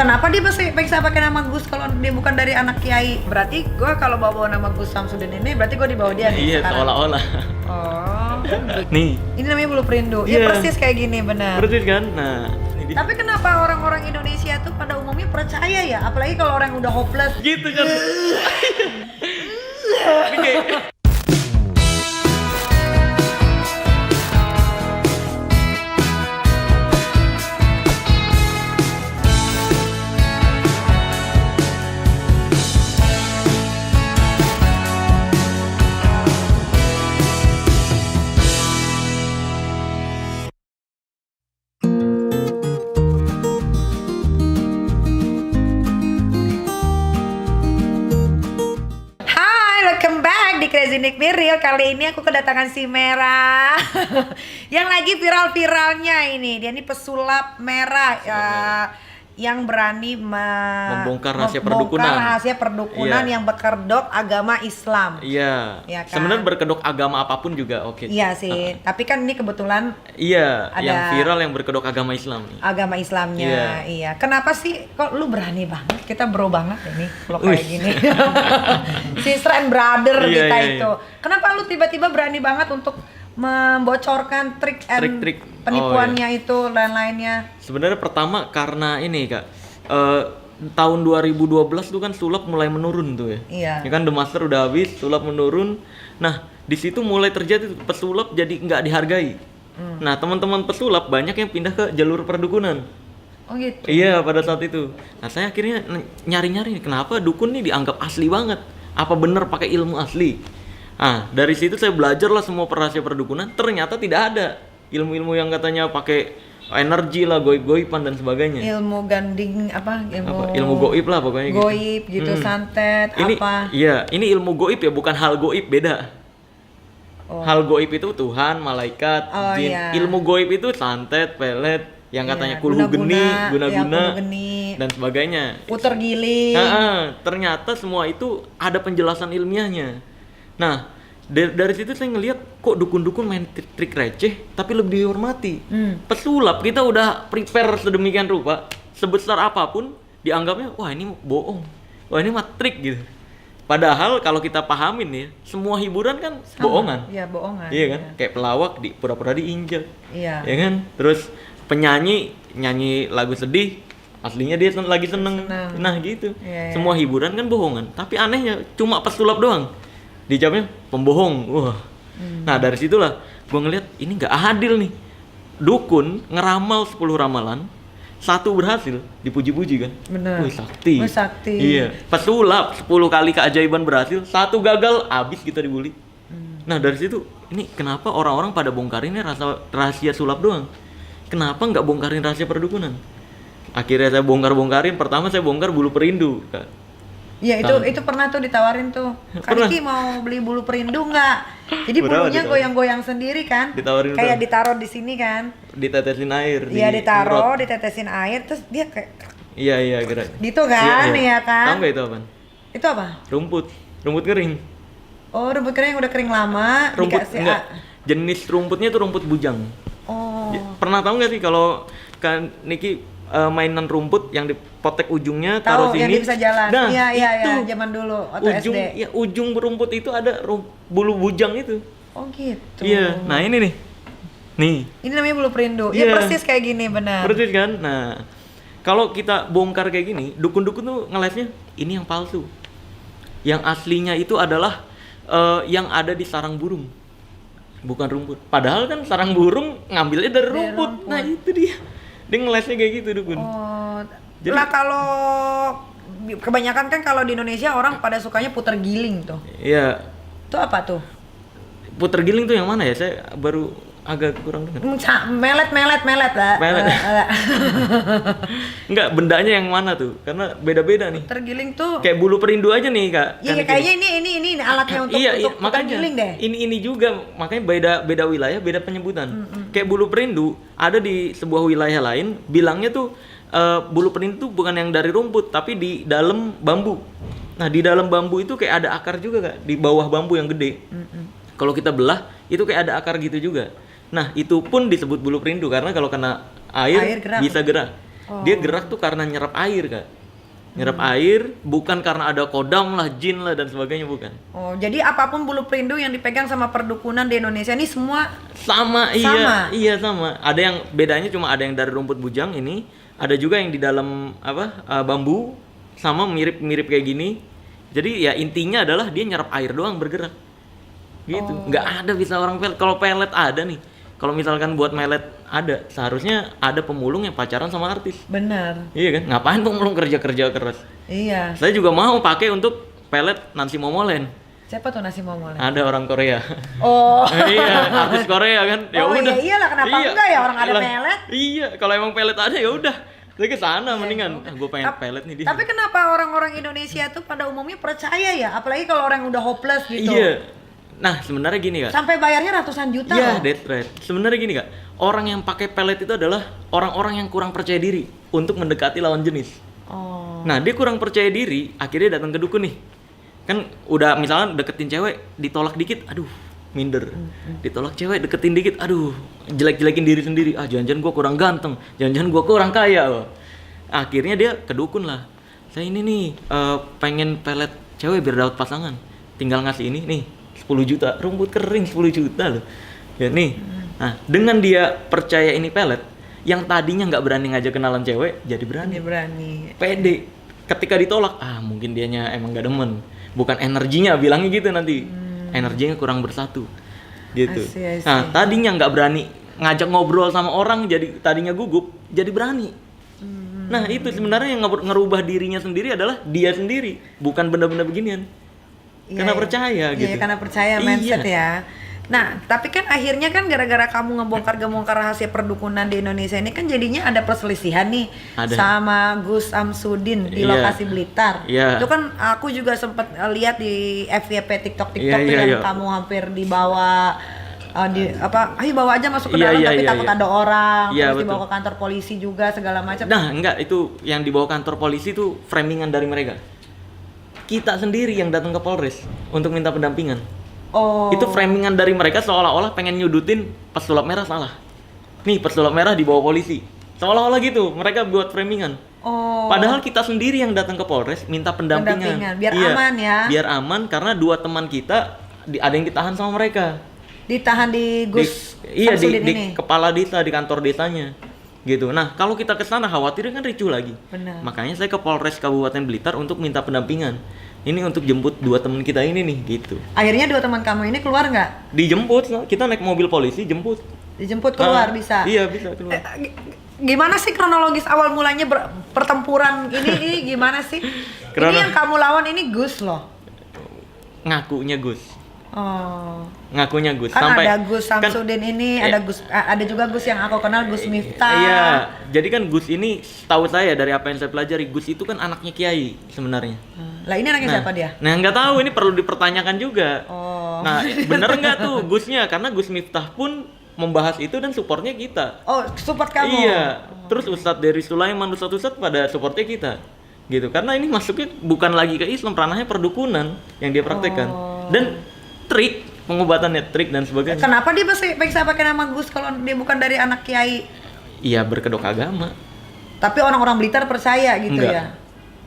Kenapa dia bisa pakai nama Gus kalau dia bukan dari anak kiai? Berarti gue kalau bawa nama Gus Samsudin ini berarti gue di bawah dia nih Iya, sekarang. seolah-olah. Oh. Nih, Ini namanya bulu perindu. Iya, Iya. persis kayak gini, benar. persis kan? Nah, ini Tapi kenapa orang-orang Indonesia tuh pada umumnya percaya ya? Apalagi kalau orang yang udah hopeless. gitu kan. Ini kayak Hai, welcome back di Crazy Nick Miril. Kali ini aku kedatangan si Merah yang lagi viral-viralnya ini. Dia ini pesulap merah ya, yang berani Membongkar rahasia membongkar perdukunan. rahasia perdukunan Iya. yang berkedok agama Islam. iya. Iya kan? Sebenarnya berkedok agama apapun juga oke. Iya sih, tapi kan ini kebetulan Iya, Ada- yang viral yang berkedok agama Islam nih. agama Islamnya. Iya. Kenapa sih kok lu berani banget? Kita bro banget ini kalau kayak Wih. gini. Sister and brother Iya, kita iya, itu. Kenapa lu tiba-tiba berani banget untuk membocorkan trik and Trik-trik. penipuannya itu dan lainnya? Sebenarnya pertama karena ini Kak, tahun 2012 tuh kan sulap mulai menurun tuh ya. Iya. Ya kan The Master udah habis, sulap menurun. Nah, di situ mulai terjadi tuh, pesulap jadi nggak dihargai. Nah, teman-teman pesulap banyak yang pindah ke jalur perdukunan. Oh gitu. Iya, pada saat itu. Nah, saya akhirnya nyari-nyari nih, kenapa dukun nih dianggap asli banget? Apa bener pakai ilmu asli? Nah, dari situ saya belajar lah semua rahasia perdukunan. Ternyata tidak ada ilmu-ilmu yang katanya pakai energi lah, goib-goiban dan sebagainya. Ilmu ganding apa? Ilmu goib lah pokoknya gitu. Goib gitu, santet Ini apa? iya, ini ilmu goib ya, bukan hal goib, beda. Oh. Hal goib itu Tuhan, malaikat, Oh, jin. iya. Ilmu goib itu santet, pelet, yang katanya Iya, kulhu geni, ya, guna-guna kulhu geni, dan sebagainya. puter giling. Ternyata semua itu ada penjelasan ilmiahnya. Nah, dari situ saya ngelihat kok dukun-dukun main trik receh tapi lebih dihormati. Pesulap kita udah prepare sedemikian rupa, sebesar apapun dianggapnya wah ini bohong. Wah ini mah trik gitu. Padahal kalau kita pahamin ya, semua hiburan kan Sama. bohongan. Iya, bohongan. Iya kan? Kayak pelawak di pura-pura diinjak. Iya. Ya kan? Terus penyanyi nyanyi lagu sedih, aslinya dia lagi seneng. Seneng. Nah gitu. Iya, iya. Semua hiburan kan bohongan. Tapi anehnya cuma pesulap doang. Dijawabnya pembohong. Wah. Nah dari situlah gue ngeliat ini nggak adil nih. Dukun ngeramal 10 ramalan, satu berhasil, dipuji-puji kan. Bener. Wih sakti. Wih, sakti. Iya. Pesulap 10 kali keajaiban berhasil, satu gagal, habis kita dibully. Nah dari situ ini kenapa orang-orang pada bongkarinnya rahasia sulap doang? Kenapa nggak bongkarin rahasia perdukunan? Akhirnya saya bongkarin. Pertama saya bongkar bulu perindu, Kak. Iya, itu pernah tuh ditawarin tuh. Pernah. Kariki mau beli bulu perindu nggak? Jadi Berapa bulunya ditawarin? goyang-goyang sendiri kan? Ditawarin kayak berapa? ditaruh di sini kan? Ditetesin air. Iya, ditaruh, disemprot. ditetesin air, terus dia kayak Iya gerak. gitu kan, iya kan? Tahu nggak itu apa? Itu apa? Rumput kering. Oh, rumput kering yang udah kering lama Rumput dikasih enggak. Jenis rumputnya itu rumput bujang. Oh. Pernah tahu nggak sih kalau kan Niki mainan rumput yang dipotek ujungnya Tahu taruh sini. yang dia bisa jalan. Nah, Iya, itu zaman dulu waktu ujung SD. ya ujung rumput itu ada bulu bujang itu. Oh gitu. Iya. Nah, ini nih. Nih, Ini namanya bulu perindu. Iya, Iya. persis kayak gini, benar. persis kan? Nah, kalau kita bongkar kayak gini, dukun-dukun tuh ngelesnya ini yang palsu. Yang aslinya itu adalah yang ada di sarang burung. Bukan rumput. Padahal kan sarang burung ngambilnya dari rumput. Nah, itu dia. Dia ngelesnya kayak gitu, dukun. Oh. Jadi- Lah kalau kebanyakan kan kalau di Indonesia orang pada sukanya puter giling tuh. Iya. Itu apa tuh? Puter giling tuh yang mana ya? Saya baru agak kurang dengar. Melet lah. Melet. Enggak, bendanya yang mana tuh? Karena beda-beda nih. Puter giling tuh. Kayak bulu perindu aja nih, Kak. Iya, Kan kayaknya ini alatnya untuk iya, untuk puter makanya giling deh. ini juga makanya beda wilayah beda penyebutan. Kayak bulu perindu ada di sebuah wilayah lain bilangnya tuh bulu perindu tuh bukan yang dari rumput tapi di dalam bambu. Nah di dalam bambu itu kayak ada akar juga Kak, di bawah bambu yang gede. Kalau kita belah itu kayak ada akar gitu juga. Nah itu pun disebut bulu perindu karena kalau kena air Air gerak. bisa gerak. Dia gerak tuh karena nyerap air, Kak. Nyerap air, bukan karena ada kodam lah, jin lah dan sebagainya, bukan. Oh, jadi apapun bulu perindu yang dipegang sama perdukunan di Indonesia ini semua Sama, Sama? iya sama. Ada yang bedanya cuma ada yang dari rumput bujang ini, ada juga yang di dalam bambu, sama mirip-mirip kayak gini. Jadi ya intinya adalah dia nyerap air doang, bergerak. Gitu. Nggak ada bisa orang pelet. Kalau pelet ada nih. Kalau misalkan buat melet ada, seharusnya ada pemulung yang pacaran sama artis. benar. Iya kan? Ngapain pemulung kerja keras? Iya. Saya juga mau pakai untuk pelet Nancy Momolen. Siapa tuh nasi momolen? Ada orang Korea. Oh. Iya, artis Korea kan. Ya Oh, udah. iya iyalah, kenapa enggak ya, orang ada Lah, pelet? Iya, kalau emang pelet ada ya udah. Saya ke sana mendingan. Gue pengen pelet nih dia. Tapi kenapa orang-orang Indonesia tuh pada umumnya percaya ya? Apalagi kalau orang yang udah hopeless gitu. Iya. Nah, sebenarnya gini, Kak. Sampai bayarnya ratusan juta Iya, loh. that's right. Sebenarnya gini, Kak. Orang yang pakai pelet itu adalah orang-orang yang kurang percaya diri untuk mendekati lawan jenis. Oh. Nah, dia kurang percaya diri, akhirnya datang ke dukun nih. Kan udah misalnya deketin cewek, ditolak dikit, aduh, minder. Ditolak cewek, deketin dikit, aduh, jelek-jelekin diri sendiri. Ah, jangan-jangan gua kurang ganteng, jangan-jangan gua kurang kaya. Wah. Akhirnya dia ke dukun lah. Saya ini nih pengen pelet cewek biar dapat pasangan. Tinggal ngasih ini nih, 10 juta, rumput kering 10 juta loh. Ya nih. Nah, dengan dia percaya ini pelet, yang tadinya nggak berani ngajak kenalan cewek, jadi berani. Ini berani. Pede. Ketika ditolak, mungkin dianya emang gak demen. Bukan energinya, bilangnya gitu nanti. Energinya kurang bersatu. Gitu. I see. Nah, tadinya nggak berani ngajak ngobrol sama orang, jadi tadinya gugup, jadi berani. Nah, itu sebenarnya yang ngerubah dirinya sendiri adalah dia sendiri, bukan benda-benda beginian. Iya, Karena iya. percaya gitu. Iya, karena percaya mindset Iya. ya. Nah, tapi kan akhirnya kan gara-gara kamu ngebongkar rahasia perdukunan di Indonesia ini kan jadinya ada perselisihan nih Ada. sama Gus Samsudin di Iya. lokasi Blitar. Iya. Itu kan aku juga sempat lihat di FYP TikTok Iya, tuh iya, yang iya. kamu hampir dibawa ayo bawa aja masuk ke Iya, dalam iya, tapi iya, takut iya. ada orang, Iya, terus dibawa betul. ke kantor polisi juga segala macam. Nah, enggak, itu yang dibawa kantor polisi itu framingan dari mereka. Kita sendiri yang datang ke Polres untuk minta pendampingan. Oh. Itu framingan dari mereka seolah-olah pengen nyudutin pesulap merah salah. Nih, pesulap merah dibawa polisi. Seolah-olah gitu, mereka buat framingan. Oh. Padahal kita sendiri yang datang ke Polres minta pendampingan. Pendampingan, biar aman ya. Biar aman karena 2 teman kita ada yang ditahan sama mereka. Ditahan di Gus Iya, Samsudin di ini. kepala desa, di kantor desanya. Gitu. Nah, kalau kita ke sana khawatirnya kan ricuh lagi. Benar. Makanya saya ke Polres Kabupaten Blitar untuk minta pendampingan. Ini untuk jemput 2 teman kita ini nih, gitu. Akhirnya 2 teman kamu ini keluar nggak? Dijemput, kita naik mobil polisi, jemput. Dijemput keluar bisa. Iya, bisa keluar. Gimana sih kronologis awal mulanya pertempuran ini gimana sih? Ini yang kamu lawan ini Gus loh. Ngakunya Gus. Oh. Ngakunya Gus. Kan Sampai ada Gus Samsudin ini, Iya. ada juga Gus yang aku kenal Gus Miftah. Iya, jadi kan Gus ini tahu saya dari apa yang saya pelajari, Gus itu kan anaknya Kiai sebenarnya. Lah ini anaknya siapa dia? Nah, nggak tahu, ini perlu dipertanyakan juga. Oh. Nah, bener nggak tuh Gusnya? Karena Gus Miftah pun membahas itu dan supportnya kita. Oh, support kamu. Iya. Terus Ustadz dari Sulaiman, Ustadz pada supportnya kita. Gitu. Karena ini masuknya bukan lagi ke Islam, ranahnya perdukunan yang dia praktekkan. Dan trik pengobatannya, trik dan sebagainya. Kenapa dia bisa pakai nama Gus kalau dia bukan dari anak kiai? Iya, berkedok agama. Tapi orang-orang Blitar percaya gitu Enggak. ya?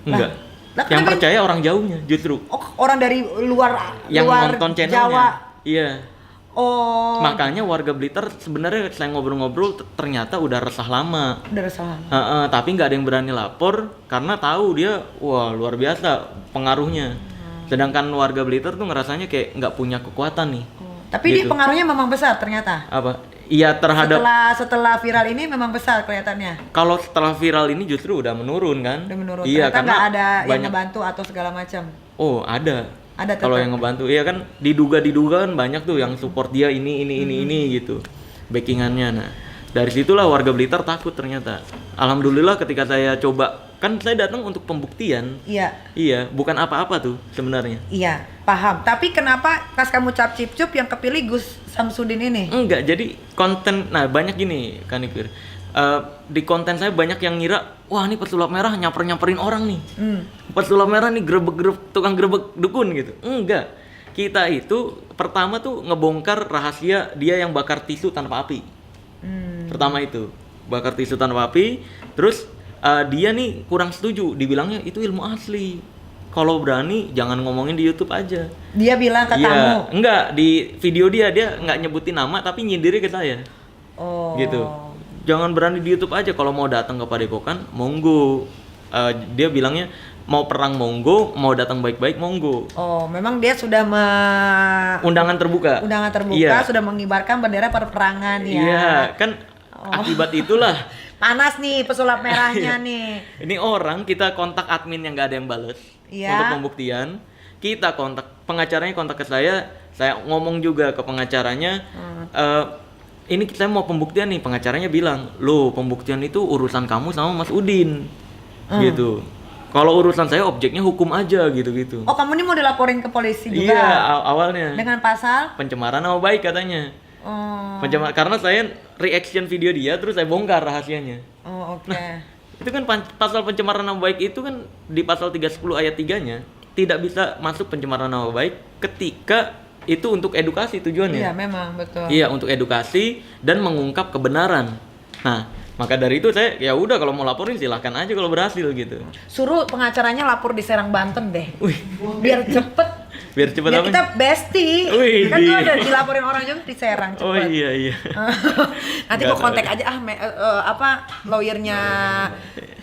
Enggak. Lah, Yang kenapa- percaya orang jauhnya justru. Oh, orang dari luar Yang luar nonton channelnya. Jawa. Iya. Oh. Makanya warga Blitar sebenarnya saya ngobrol-ngobrol ternyata udah resah lama. Udah salah. Tapi nggak ada yang berani lapor karena tahu dia wah luar biasa pengaruhnya. Sedangkan warga Blitar tuh ngerasanya kayak nggak punya kekuatan nih. Tapi dia Gitu. pengaruhnya memang besar ternyata. Apa? Iya terhadap Setelah viral ini memang besar kelihatannya. kalau setelah viral ini justru udah menurun kan? Udah menurun. Iya, Ternyata nggak ada yang banyak. ngebantu atau segala macam. Oh ada. Ada Kalau tetap. yang ngebantu, iya kan diduga kan banyak tuh yang support dia ini gitu, backingannya. Nah dari situlah warga Blitar takut ternyata. Alhamdulillah ketika saya coba, kan saya datang untuk pembuktian. Iya. Iya, bukan apa-apa tuh sebenarnya. Iya, paham. Tapi kenapa pas kamu cap cip cup yang kepilih Gus Samsudin ini? Enggak, jadi konten, nah banyak gini kan Ipir. Di konten saya banyak yang ngira, wah ini pesulap merah nyamperin orang nih. Pesulap merah nih tukang grebek dukun gitu. Enggak. Kita itu pertama tuh ngebongkar rahasia dia yang bakar tisu tanpa api. Pertama itu, bakar tisu tanpa api. Terus dia nih kurang setuju, dibilangnya itu ilmu asli. Kalau berani jangan ngomongin di YouTube aja. Dia bilang ke Iya, kamu. enggak, di video dia nggak nyebutin nama tapi nyindirnya ke saya. Oh. Gitu. Jangan berani di YouTube aja, kalau mau datang ke Padepokan monggo. Dia bilangnya mau perang monggo, mau datang baik-baik monggo. Oh, memang dia sudah Undangan terbuka. Iya. Sudah mengibarkan bendera perperangan ya. Iya, kan akibat itulah panas nih pesulap merahnya nih. ini orang kita kontak admin yang nggak ada yang bales Iya. untuk pembuktian. Kita kontak pengacaranya, kontak ke saya ngomong juga ke pengacaranya. Ini kita mau pembuktian nih, pengacaranya bilang, loh pembuktian itu urusan kamu sama Mas Udin, gitu. Kalau urusan saya objeknya hukum aja gitu. Oh, kamu ini mau dilaporin ke polisi juga? Iya, awalnya. Dengan pasal? Pencemaran nama baik katanya. Oh. Karena saya reaction video dia, terus saya bongkar rahasianya. Oh, oke. Nah, itu kan pasal pencemaran nama baik itu kan di pasal 310 ayat 3-nya tidak bisa masuk pencemaran nama baik ketika itu untuk edukasi tujuannya. Iya, memang betul. Iya, untuk edukasi dan mengungkap kebenaran. Nah, maka dari itu saya ya udah kalau mau laporin silahkan aja kalau berhasil gitu. Suruh pengacaranya lapor di Serang Banten deh. Wih, Biar cepet. biar cepet Biar apa? kita bestie. Wih, Kan gua di- udah dilaporin orang juga di Serang cepet. Oh iya. Nanti Nggak gua kontak tahu. aja lawyernya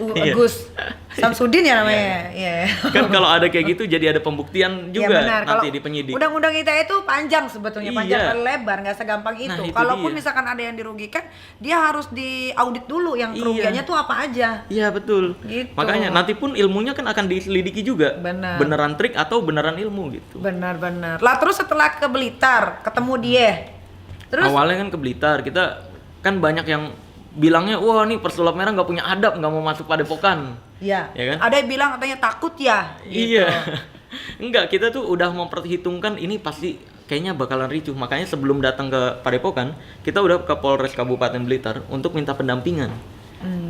Iya. Gus Samsudin ya namanya. Iya. Kan kalau ada kayak gitu jadi ada pembuktian Iya, juga benar. nanti Kalau di penyidik. Undang-undang ITE itu panjang sebetulnya, panjang Iya. dan lebar, nggak segampang itu. Nah, itu Kalaupun dia. misalkan ada yang dirugikan, dia harus diaudit dulu yang Iya. kerugiannya tuh apa aja. Iya betul. Gitu. Makanya nanti pun ilmunya kan akan diselidiki juga. Benar. Beneran trik atau beneran ilmu gitu. Benar-benar. Lah terus setelah ke Blitar, ketemu dia. Terus Awalnya kan ke Blitar, kita kan banyak yang bilangnya, wah nih pesulap merah nggak punya adab, nggak mau masuk Padepokan. ya, Ya kan? ada yang bilang katanya takut ya. Iya. Enggak, kita tuh udah memperhitungkan ini pasti kayaknya bakalan ricuh. Makanya sebelum datang ke Padepokan, kita udah ke Polres Kabupaten Blitar untuk minta pendampingan.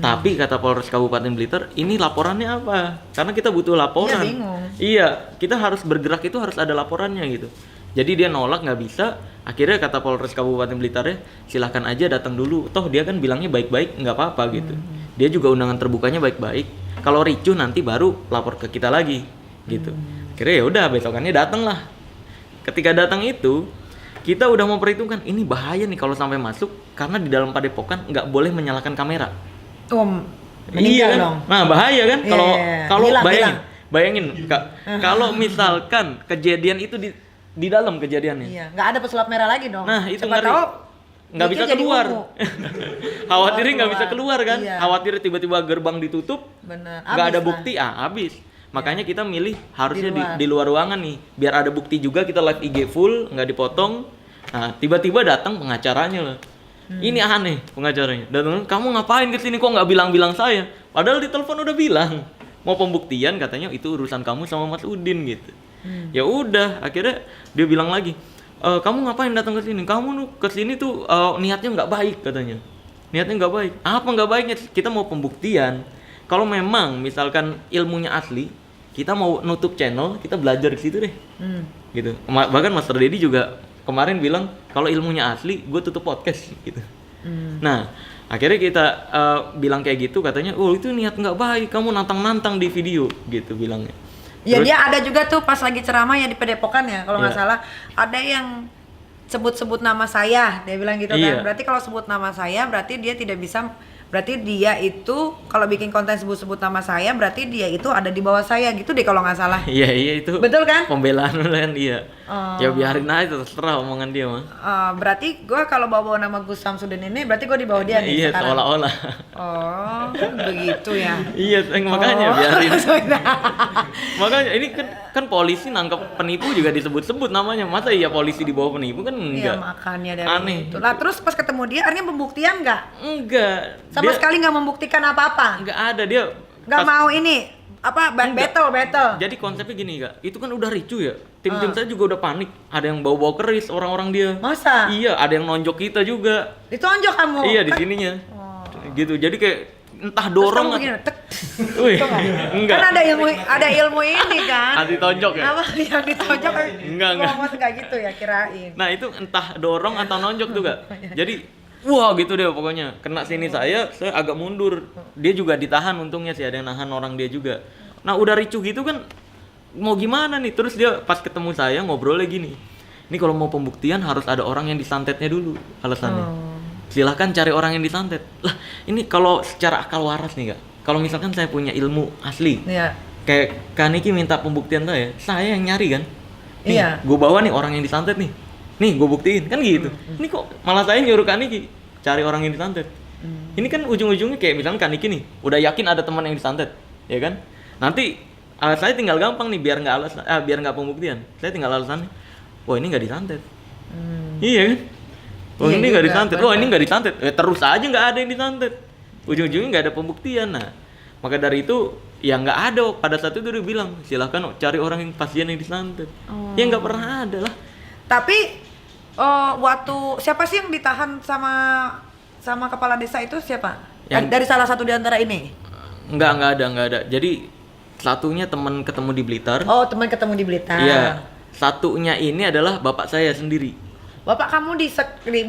Tapi kata Polres Kabupaten Blitar, ini laporannya apa? Karena kita butuh laporan. Iya, bingung. Iya, kita harus bergerak itu harus ada laporannya gitu. Jadi dia nolak nggak bisa. Akhirnya kata Polres Kabupaten Blitar ya, silahkan aja datang dulu. Toh dia kan bilangnya baik-baik, nggak apa-apa gitu. Dia juga undangan terbukanya baik-baik. Kalau ricuh nanti baru lapor ke kita lagi gitu. Akhirnya ya udah besokannya datang lah. Ketika datang itu kita udah memperhitungkan ini bahaya nih kalau sampai masuk karena di dalam Padepokan nggak boleh menyalakan kamera. Meninggal kan? dong. Nah bahaya kan Iya, kalau iya. kalau Hilang, bayangin Kak, kalau misalkan kejadian itu di dalam kejadiannya. Iya, nggak ada pesulap merah lagi dong. Nah, itu Siapa ngeri. tahu Nggak bisa duitnya jadi keluar. ungu. Khawatirnya nggak bisa keluar kan? Iya. Khawatir tiba-tiba gerbang ditutup, Bener. nggak ada Habis bukti, habis. Makanya kita milih harusnya Di luar. di luar ruangan nih, biar ada bukti juga. Kita live IG full, nggak dipotong. Nah, tiba-tiba datang pengacaranya lah. Ini aneh pengacaranya. Datang, kamu ngapain kesini kok nggak bilang-bilang saya? Padahal di telepon udah bilang mau pembuktian, katanya itu urusan kamu sama Mas Udin gitu. Ya udah, akhirnya dia bilang lagi, kamu ngapain datang ke sini? Kamu ke sini tuh niatnya nggak baik katanya. Niatnya nggak baik. Apa nggak baiknya? Kita mau pembuktian. Kalau memang misalkan ilmunya asli, kita mau nutup channel, kita belajar di situ deh. Gitu. Bahkan Master Dedi juga kemarin bilang kalau ilmunya asli, gue tutup podcast gitu. Nah, akhirnya kita bilang kayak gitu, katanya, oh itu niat nggak baik, kamu nantang-nantang di video gitu bilangnya. Ya Terus- dia ada juga tuh pas lagi ceramah ya di Padepokan ya kalau nggak Iya. salah ada yang sebut-sebut nama saya, dia bilang gitu Iya. kan. Berarti kalau sebut nama saya berarti dia tidak bisa, berarti dia itu kalau bikin konten sebut-sebut nama saya berarti dia itu ada di bawah saya gitu deh kalau nggak salah. Iya itu. Betul kan? Pembelaan kan iya. Oh. Ya biarin aja terserah omongan dia mah. Berarti gue kalau bawa nama Gus Samsudin ini berarti gue di bawah dia nih Iya sekarang. seolah-olah. Oh, begitu ya. Iya makanya Oh. biarin. Makanya ini kan polisi nangkep penipu juga disebut-sebut namanya. Masa iya polisi di bawah penipu kan Iya enggak. makanya dari Aneh. itu. Lah terus pas ketemu dia akhirnya pembuktian nggak? Enggak. Sama Dia- sekali nggak membuktikan apa-apa. Enggak ada dia. Nggak pas- mau ini apa Enggak. battle. Jadi konsepnya gini Kak, itu kan udah ricu ya. Tim-tim saya juga udah panik. Ada yang bawa-bawa keris orang-orang dia. Masa? Iya, ada yang nonjok kita juga. Ditonjok kamu. Iya di Kan- sininya. Oh. Gitu. Jadi kayak entah Terus dorong kamu begini, tek. Wih, Gitu nggak? enggak. Kan ada ilmu ini kan. Anti tonjok ya? Apa yang ditonjok? Enggak. Ngomong enggak gitu ya kirain. Nah, itu entah dorong atau nonjok tuh, Kak. Jadi Wah gitu deh pokoknya. Kena sini saya agak mundur. Dia juga ditahan untungnya sih, ada yang nahan orang dia juga. Nah udah ricuh gitu kan, mau gimana nih? Terus dia pas ketemu saya ngobrolnya gini. Ini kalau mau pembuktian harus ada orang yang disantetnya dulu alasannya. Silahkan cari orang yang disantet. Lah ini kalau secara akal waras nih Kak. Kalau misalkan saya punya ilmu asli. Iya. Kayak Kak Niki minta pembuktian saya yang nyari kan. Nih, Iya. gue bawa nih orang yang disantet nih. Nih, gue buktiin kan gitu. Ini kok malah saya nyuruh Kak Niki cari orang yang disantet. Ini kan ujung-ujungnya kayak misalnya Kak Niki nih, udah yakin ada teman yang disantet, ya kan? Nanti saya tinggal gampang nih biar nggak pembuktian. Saya tinggal alasannya. Wah, ini nggak disantet. Iya kan? Oh, Iya ini nggak juga, disantet. benar. Oh, ini nggak disantet. Terus aja nggak ada yang disantet. Ujung-ujungnya nggak ada pembuktian. Nah, maka dari itu ya nggak ada. Pada saat itu dia bilang silahkan cari orang yang pasien yang disantet. Ya nggak pernah ada lah. Tapi waktu siapa sih yang ditahan sama kepala desa itu siapa? Dari salah satu di antara ini? Nggak ada. Jadi satunya teman ketemu di Blitar. Oh, teman ketemu di Blitar. Iya. Satunya ini adalah bapak saya sendiri. Bapak kamu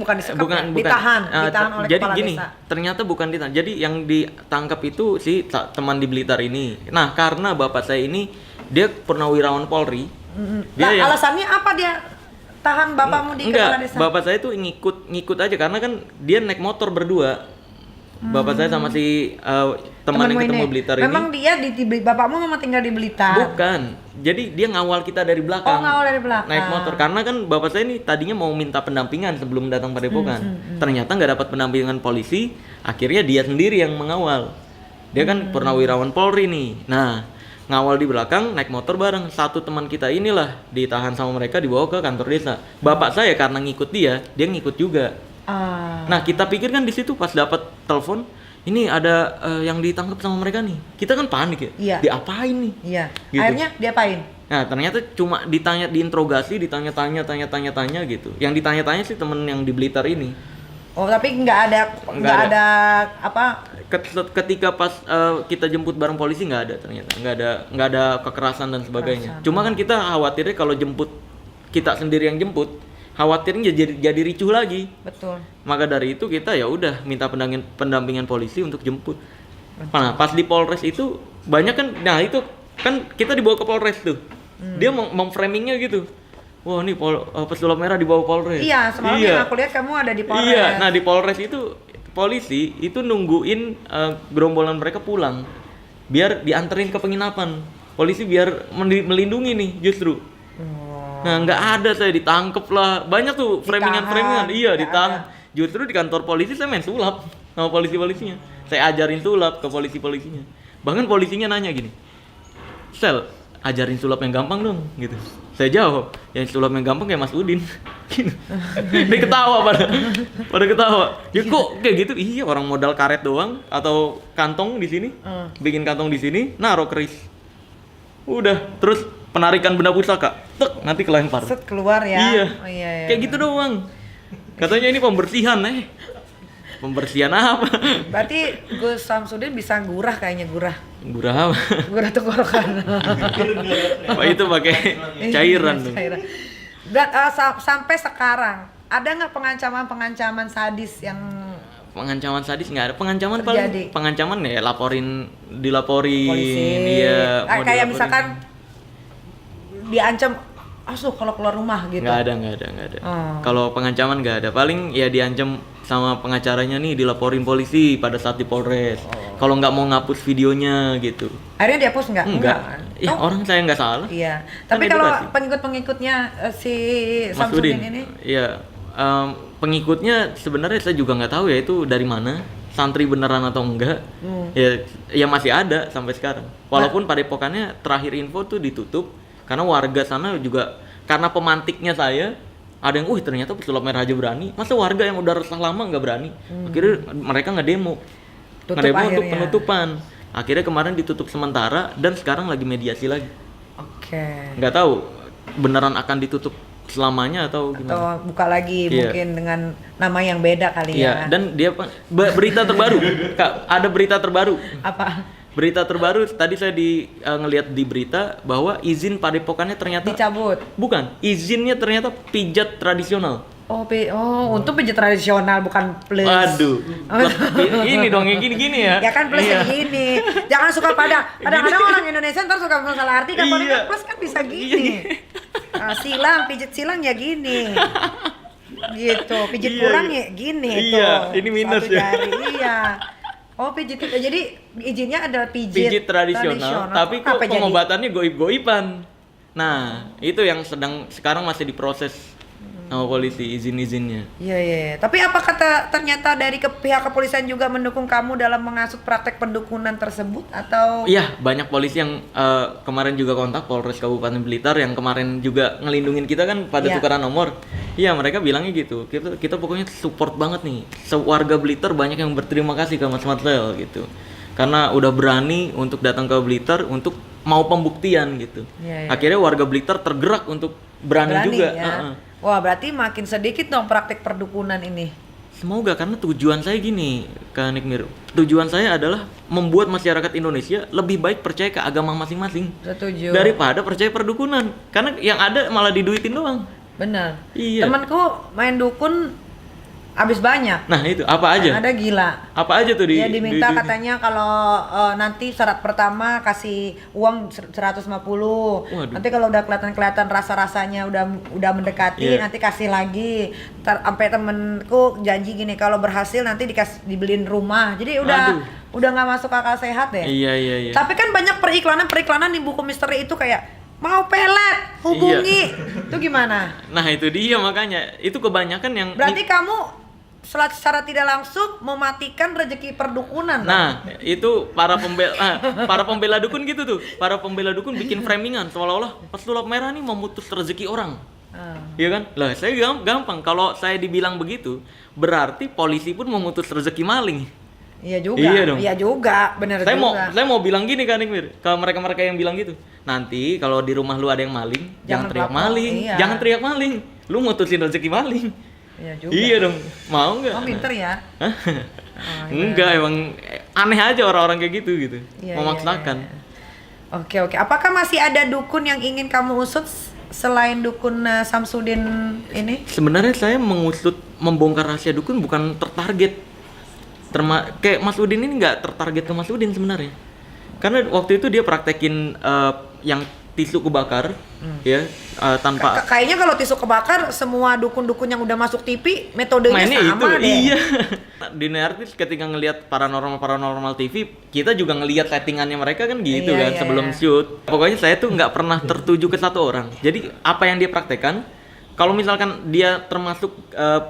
bukan disekap, Bukan. ditahan oleh jadi kepala gini, desa. ternyata bukan ditahan. Jadi yang ditangkap itu si teman di Blitar ini. Nah, karena bapak saya ini dia purnawirawan Polri. Dia Alasannya apa dia tahan bapakmu di kepala desa? Bapak saya tuh ngikut aja karena kan dia naik motor berdua. Bapak saya sama si teman yang ketemu Blitar ini. Memang dia bapakmu memang tinggal di Blitar. Bukan. Jadi dia ngawal kita dari belakang. Oh, ngawal dari belakang. Naik motor. Karena kan bapak saya ini tadinya mau minta pendampingan sebelum datang Padepokan. Ternyata nggak dapat pendampingan polisi. Akhirnya dia sendiri yang mengawal. Dia kan purnawirawan Polri nih. Nah, ngawal di belakang, naik motor bareng. Satu teman kita inilah ditahan sama mereka, dibawa ke kantor desa. Bapak saya karena ngikut dia ngikut juga. Nah, kita pikir kan di situ pas dapat telepon, ini ada yang ditangkap sama mereka nih. Kita kan panik ya. Iya. Diapain nih? Iya. Gitu. Akhirnya diapain? Nah, ternyata cuma diinterogasi, ditanya-tanya gitu. Yang ditanya-tanya sih temen yang di Blitar ini. Oh, tapi nggak ada apa? Ketika pas kita jemput bareng polisi nggak ada ternyata. Nggak ada kekerasan dan sebagainya. Cuma kan kita khawatirnya kalau jemput kita sendiri yang jemput, khawatirnya jadi ricuh lagi. Betul. Maka dari itu kita ya udah minta pendampingan polisi untuk jemput. Nah, pas di Polres itu banyak kan, nah itu kan kita dibawa ke Polres tuh. Dia memframingnya gitu. Wah, nih pesulap merah dibawa Polres. Iya, semalam yang aku lihat kamu ada di Polres. Iya, nah di Polres itu polisi itu nungguin gerombolan mereka pulang biar dianterin ke penginapan. Polisi biar melindungi nih justru. Nah, nggak ada, saya ditangkep lah. Banyak tuh framingan. Iya, ditahan. Justru di kantor polisi saya main sulap sama polisi-polisinya. Saya ajarin sulap ke polisi-polisinya. Bahkan polisinya nanya gini, "Sel, ajarin sulap yang gampang dong," gitu. Saya jawab, "Yang sulap yang gampang kayak Mas Udin." Gitu. Dia ketawa pada ketawa. Ya kok kayak gitu? Iya, orang modal karet doang atau kantong di sini. Bikin kantong di sini, naruh keris. Udah, terus penarikan benda pusaka, nanti kelempar. Set keluar ya. Iya. Oh, iya. Kayak gitu doang. Katanya ini pembersihan, Pembersihan apa? Berarti Gus Samsudin bisa gurah kayaknya gurah. Gurah apa? Gurah tenggorokan. Pak itu pakai cairan tuh. Sampai sekarang ada nggak pengancaman sadis yang Pengancaman sadis nggak ada. Pengancaman terjadi? paling pengancaman ya dilaporin polisi? dia mau Kayak dilaporin. misalkan diancam, kalau keluar rumah gitu. Nggak ada. Kalau pengancaman nggak ada. Paling ya diancam sama pengacaranya nih, dilaporin polisi pada saat di Polres. Kalau nggak mau ngapus videonya gitu. Akhirnya dihapus nggak? Enggak. Ya orang saya nggak salah. Iya. Kan Tapi kalau edukasi. pengikut-pengikutnya si Mas Samsudin Udin ini, iya. Pengikutnya sebenarnya saya juga nggak tahu ya itu dari mana. Santri beneran atau enggak. Ya masih ada sampai sekarang. Walaupun padepokannya terakhir info tuh ditutup. Karena warga sana juga, karena pemantiknya saya, ada yang, ternyata pesulap merah aja berani. Masa warga yang udah resah lama nggak berani? Akhirnya mereka ngedemo untuk penutupan. Akhirnya kemarin ditutup sementara dan sekarang lagi mediasi lagi. Oke. Nggak tahu beneran akan ditutup selamanya atau gimana? Atau buka lagi mungkin dengan nama yang beda kali Iya, ya. dan dia berita terbaru, Kak, ada berita terbaru. Apa? Berita terbaru tadi saya ngelihat di berita bahwa izin padepokannya ternyata Dicabut. Bukan, izinnya ternyata pijat tradisional. Untung pijit tradisional bukan plus. Waduh. Ini dong yang gini-gini ya. Ya kan plus yang gini. Jangan suka kadang-kadang orang Indonesia ntar suka masalah arti kan Iya. plus kan bisa gini. Pijit silang ya gini. Gitu, pijit kurang ya gini Iya, tuh. ini minus Satu ya. jari, iya. Pijit itu jadi izinnya adalah Pijit tradisional, tapi kok Apa jadi? pengobatannya goib-goiban. Nah, itu yang sekarang masih diproses sama polisi izin-izinnya. Iya. Tapi apa ternyata dari pihak kepolisian juga mendukung kamu dalam mengasut praktek pendukunan tersebut atau? Iya, banyak polisi yang kemarin juga kontak Polres Kabupaten Blitar yang kemarin juga ngelindungin kita kan pada Iya. tukaran nomor. Iya, mereka bilangnya gitu. Kita pokoknya support banget nih. Sewarga Blitar banyak yang berterima kasih ke Mas Marcel gitu. Karena udah berani untuk datang ke Blitar untuk mau pembuktian gitu. Iya. Akhirnya warga Blitar tergerak untuk berani juga. Ya. Wah, berarti makin sedikit dong praktek perdukunan ini. Semoga, karena tujuan saya gini, Kak Nikmir. Tujuan saya adalah membuat masyarakat Indonesia lebih baik percaya ke agama masing-masing. Setuju. Daripada percaya perdukunan. Karena yang ada malah diduitin doang. Benar. Iya. Temanku main dukun habis banyak. Nah itu, apa aja? Ada gila. Apa aja tuh Dia diminta di- katanya kalau nanti syarat pertama kasih uang 150. Waduh. Nanti kalau udah kelihatan rasa-rasanya udah mendekati, Iya. nanti kasih lagi. Sampai temenku janji gini, kalau berhasil nanti dibeliin rumah. Jadi Aduh. udah nggak masuk akal sehat deh. Iya. Tapi kan banyak periklanan di buku misteri itu kayak mau pelet, hubungi. Itu gimana? Nah itu dia makanya. Itu kebanyakan yang... Berarti kamu secara tidak langsung mematikan rezeki perdukunan. Nah, itu para pembela dukun gitu tuh. Para pembela dukun bikin framingan seolah-olah pesulap merah nih memutus rezeki orang. Iya kan? Lah, saya gampang kalau saya dibilang begitu, berarti polisi pun memutus rezeki maling. Iya juga. Iya dong. Iya juga, bener juga. Saya mau bilang gini kan Nikmir, ke mereka-mereka yang bilang gitu. Nanti kalau di rumah lu ada yang maling, jangan teriak lapor. maling. Iya. Jangan teriak maling. Lu mutusin rezeki maling. Iya juga. Iya dong. Mau nggak? Oh, pinter ya. Hah? Oh, iya. Enggak, emang aneh aja orang-orang kayak gitu. Iya, Memaksakan. iya. Oke. Apakah masih ada dukun yang ingin kamu usut selain dukun Samsudin ini? Sebenarnya saya mengusut membongkar rahasia dukun bukan tertarget. Kayak Mas Udin ini nggak tertarget ke Mas Udin sebenarnya. Karena waktu itu dia praktekin yang tisu kebakar, ya tanpa Kayaknya kalau tisu kebakar, semua dukun-dukun yang udah masuk TV metodenya mainnya sama itu. deh. Iya. Di Nertis ketika ngelihat paranormal TV, kita juga ngelihat settingannya mereka kan gitu Iya, kan iya, sebelum iya. shoot. Pokoknya saya tuh nggak pernah tertuju ke satu orang. Jadi apa yang dia praktekkan, kalau misalkan dia termasuk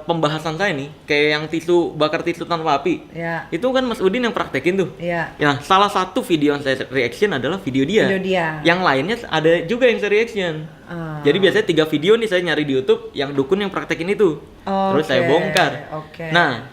pembahasan saya nih, kayak yang bakar tisu tanpa api, Iya. itu kan Mas Udin yang praktekin tuh. Iya. Ya, salah satu video yang saya reaction adalah video dia. Video dia. Yang lainnya ada juga yang saya reaction. Jadi biasanya 3 video nih saya nyari di YouTube yang dukun yang praktekin itu. Terus saya Oke, bongkar. oke. Nah,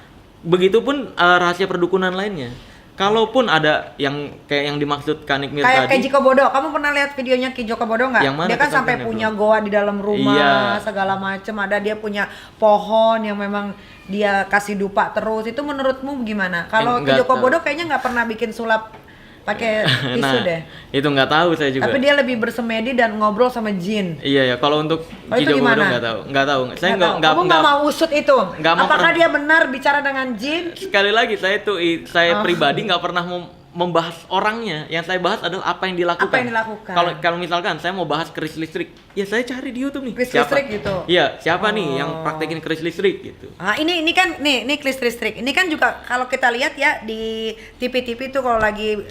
begitupun rahasia perdukunan lainnya. Kalaupun ada yang kayak yang dimaksud Kak Nikmir Kayak tadi. Joko Bodo, kamu pernah lihat videonya Joko Bodo nggak? Yang mana Dia kan tuh sampai kontennya, punya Bro? goa di dalam rumah, Iya. segala macem. Ada dia punya pohon yang memang dia kasih dupa terus. Itu menurutmu gimana? Kalau Nggak Joko tahu. Bodo kayaknya nggak pernah bikin sulap pakai tisu Nah, deh. itu nggak tahu saya juga. Tapi dia lebih bersemedi dan ngobrol sama jin. Iya ya, kalau untuk Oh, itu Ki Joko Bodo gimana? nggak tahu. Saya Nggak tahu. Kamu nggak mau usut itu? nggak mau Apakah pernah. dia benar bicara dengan jin? Sekali lagi saya pribadi nggak pernah membahas orangnya. Yang saya bahas adalah apa yang dilakukan. Apa yang dilakukan? Kalau misalkan saya mau bahas keris listrik, ya saya cari di YouTube nih. Keris Siapa? listrik gitu? Iya, siapa nih yang praktekin keris listrik gitu. Ah, ini kan nih kris listrik. Ini kan juga kalau kita lihat ya di TV-TV tuh kalau lagi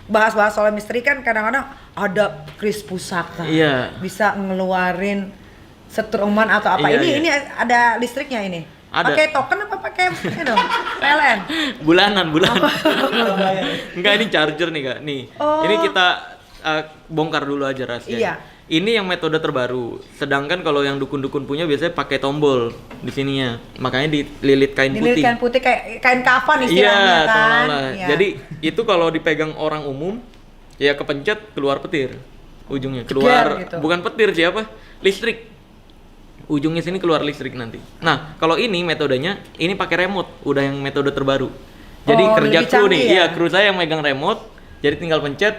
bahas-bahas soal misteri kan kadang-kadang ada kris pusaka. Iya. Bisa ngeluarin setruman atau apa. Iya, Ini iya. ada listriknya ini. Ada. Pakai token apa pakai itu? PLN. Bulanan. Enggak, ini charger nih Kak. Nih. Oh. Ini kita bongkar dulu aja rahasia. Iya. Ini yang metode terbaru. Sedangkan kalau yang dukun-dukun punya biasanya pakai tombol di sininya. Makanya dililit kain Dililit putih. kain putih kayak kain kafan Iya, istilahnya kan. seolah-olah. Iya. Jadi itu kalau dipegang orang umum, ya kepencet keluar petir. Ujungnya keluar Jeger gitu. bukan petir siapa? Listrik. Ujungnya sini keluar listrik nanti. Nah, kalau ini metodenya ini pakai remote, udah yang metode terbaru. Jadi Oh, kerja lebih kru canggih nih. ya? Iya, kru saya yang megang remote. Jadi tinggal pencet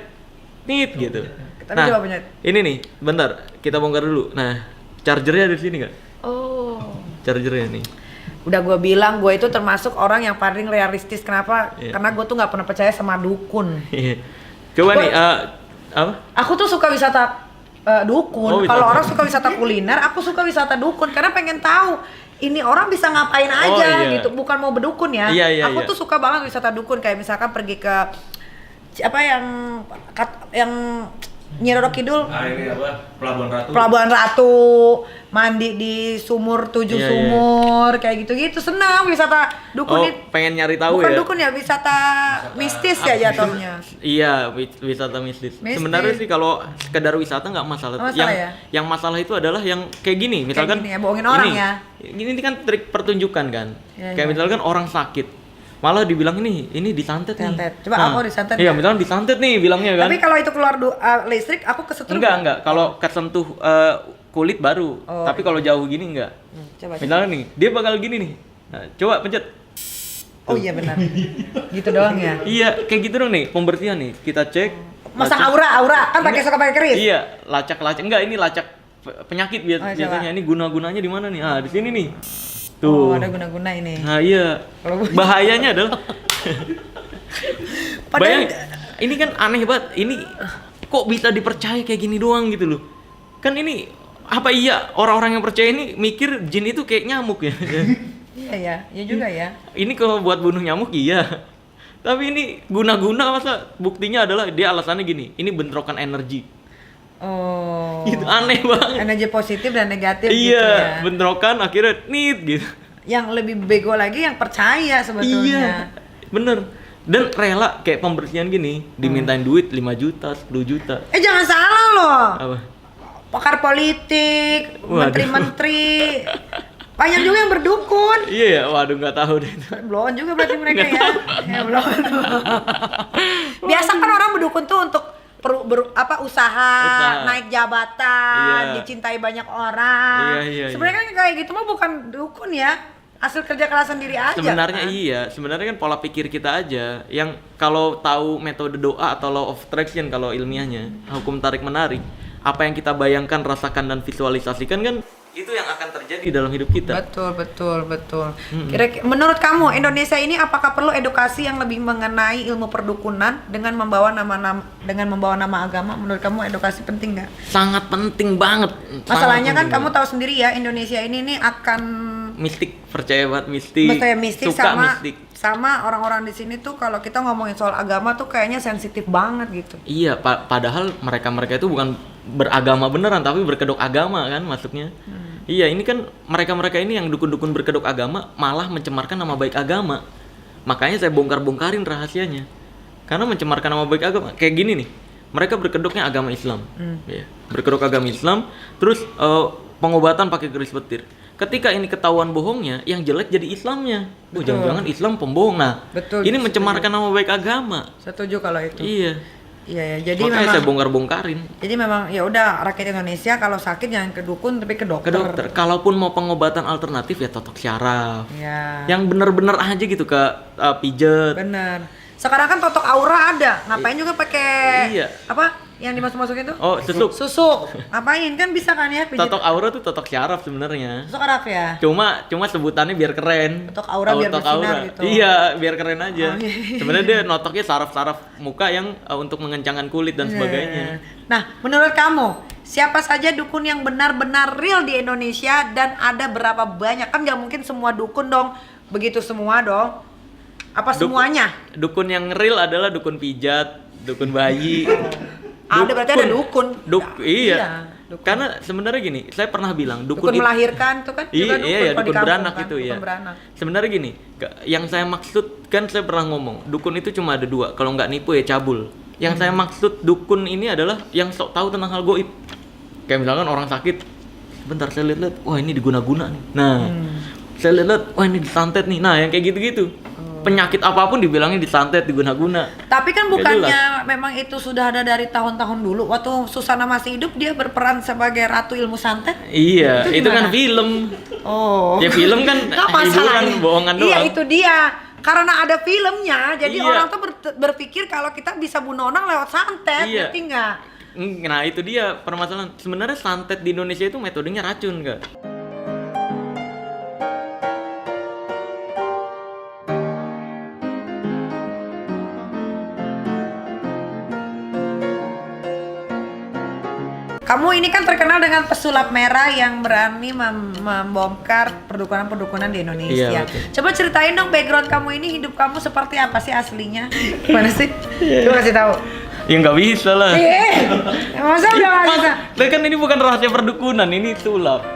nit gitu. Tapi Nah, coba pencet. ini nih, bentar, kita bongkar dulu. Nah, chargernya ada di sini, Kak. Oh. chargernya nih. Udah gue bilang gue itu termasuk orang yang paling realistis. Kenapa? Iya. Karena gue tuh nggak pernah percaya sama dukun. Coba Gua- nih, apa? Aku tuh suka wisata dukun. Oh, wisata. Kalau orang suka wisata kuliner, aku suka wisata dukun karena pengen tahu ini orang bisa ngapain aja iya. gitu. Bukan mau berdukun ya. Iya, Aku iya. tuh suka banget wisata dukun, kayak misalkan pergi ke apa yang Nyi Roro Kidul, Ini apa? Pelabuhan Ratu. Pelabuhan Ratu, mandi di sumur 7 Iya, iya. sumur, kayak gitu-gitu. Senang wisata dukun. Oh, pengen nyari tahu Bukan ya? dukun ya, wisata mistis ya jatuhnya. Iya, wisata mistis. Mistis. Sebenarnya sih kalau sekedar wisata nggak masalah. Nggak masalah ya? Yang masalah itu adalah yang kayak gini, misalkan gini ya, bohongin orang ini, ya. Ini kan trik pertunjukan kan. Iya, Kayak iya. misalkan orang sakit, malah dibilang ini disantet nih. Disantet. Coba aku disantet Iya, nggak? misalkan disantet nih bilangnya kan. Tapi kalau itu keluar listrik, aku kesetrum. Enggak. Kalau kesentuh kulit baru. Oh. Tapi kalau jauh gini enggak. Coba. Misalnya nih, dia bakal gini nih. Nah, coba pencet. Oh iya benar. Gitu doang ya. Iya, kayak gitu dong nih, pembersihan nih. Kita cek. Masang lacak. aura kan pakai suka pakai keris. Iya, lacak. Enggak, ini lacak penyakit Oh, coba. biasanya. Ini guna-gunanya di mana nih? Ah, di sini nih. Oh, Tuh. ada guna-guna ini. Nah, iya. Kalau gua- Bahayanya adalah Padahal ini kan aneh banget. Ini kok bisa dipercaya kayak gini doang gitu loh. Kan ini apa iya orang-orang yang percaya ini mikir jin itu kayak nyamuk ya? iya juga ya. Ini kalau buat bunuh nyamuk iya. Tapi ini guna-guna masa buktinya adalah dia alasannya gini. Ini bentrokan energi. Oh. Itu aneh banget. Energi positif dan negatif gitu Iya, ya. bentrokan akhirnya nit gitu. Yang lebih bego lagi yang percaya sebetulnya. Iya, bener. Dan rela kayak pembersihan gini, dimintain duit 5 juta, 10 juta. Jangan salah loh. Apa? Pakar politik, Waduh. menteri-menteri. Banyak juga yang berdukun. Iya ya, waduh nggak tahu deh. Blown juga berarti mereka Nggak ya. Ya blown. Biasa kan orang berdukun tuh untuk usaha, naik jabatan, Iya. dicintai banyak orang. Iya. Sebenarnya kan kayak gitu mah bukan dukun ya. Hasil kerja keras sendiri aja. Sebenarnya kan? iya, sebenarnya kan pola pikir kita aja yang kalau tahu metode doa atau law of attraction kalau ilmiahnya, hukum tarik menarik, apa yang kita bayangkan, rasakan dan visualisasikan kan itu yang akan terjadi dalam hidup kita. Betul. Kira-kira menurut kamu Indonesia ini apakah perlu edukasi yang lebih mengenai ilmu perdukunan dengan membawa nama agama? Menurut kamu edukasi penting nggak? Sangat penting banget. Masalahnya kan Sangat kamu penting tahu sendiri ya, Indonesia ini nih akan banget. Mistik, percaya banget mistik. percaya mistik suka mistik. sama orang-orang di sini tuh kalau kita ngomongin soal agama tuh kayaknya sensitif banget gitu. Iya, padahal mereka itu bukan beragama beneran tapi berkedok agama kan masuknya. Iya, ini kan mereka ini yang dukun-dukun berkedok agama malah mencemarkan nama baik agama. Makanya saya bongkar-bongkarin rahasianya. Karena mencemarkan nama baik agama kayak gini nih. Mereka berkedoknya agama Islam. Ya, berkedok agama Islam, terus pengobatan pakai keris petir. Ketika ini ketahuan bohongnya, yang jelek jadi Islamnya. Oh, jangan-jangan Islam pembohong. Nah, Betul, ini setuju. mencemarkan nama baik agama. Setuju kalau itu. Iya. Iya ya. Jadi Makanya memang saya bongkar-bongkarin. jadi memang ya udah rakyat Indonesia kalau sakit jangan ke dukun tapi ke dokter. Ke dokter. Kalaupun mau pengobatan alternatif ya totok syaraf. Iya. Yang bener-bener aja gitu ke pijet. Bener. Sekarang kan totok aura ada. Ngapain juga pakai Iya. apa? Yang dimasuk-masukin tuh? Oh, susuk. Susuk. Ngapain kan bisa kan ya? pijit- Totok aura tuh totok syaraf sebenarnya. Susuk araf ya. Cuma sebutannya biar keren. Totok aura biar bersinar gitu. Iya, biar keren aja. Oh, iya. Sebenarnya dia notoknya saraf-saraf muka yang untuk mengencangkan kulit dan sebagainya. Nah, menurut kamu siapa saja dukun yang benar-benar real di Indonesia dan ada berapa banyak? Kan nggak mungkin semua dukun dong, begitu semua dong. Apa semuanya? Dukun yang real adalah dukun pijat, dukun bayi. Ada berarti ada dukun. Iya. Dukun. Karena sebenarnya gini, saya pernah bilang Dukun melahirkan tuh kan juga Iya, kalau di dukun kampung beranak kan, itu ya. dukun beranak. Sebenarnya gini, yang saya maksud kan saya pernah ngomong, dukun itu cuma ada dua, kalau nggak nipu ya cabul. Yang saya maksud dukun ini adalah yang sok tahu tentang hal goib. Kayak misalkan orang sakit, bentar saya lihat, wah ini diguna-guna nih. Nah, saya lihat, wah ini disantet nih. Nah, yang kayak gitu-gitu. Penyakit apapun dibilangnya disantet, diguna-guna. Tapi kan Nggak bukannya memang itu sudah ada dari tahun-tahun dulu. Waktu Susana masih hidup dia berperan sebagai ratu ilmu santet. Iya, Itu itu kan gimana? film. Oh. Ya film kan Nggak hiburan, masalahnya. bohongan doang. Iya itu dia. Karena ada filmnya, jadi Iya. orang tuh berpikir kalau kita bisa bunuh orang lewat santet, Iya. ngerti nggak? Nah itu dia permasalahan. Sebenarnya santet di Indonesia itu metodenya racun, Kak. Kamu ini kan terkenal dengan pesulap merah yang berani membongkar perdukunan-perdukunan di Indonesia. Iya, betul. Coba ceritain dong background kamu ini, hidup kamu seperti apa sih aslinya? Gimana sih? Coba kasih tahu. Ya nggak bisa lah. Masa udah nggak bisa? Kan ini bukan rahasia perdukunan, ini sulap.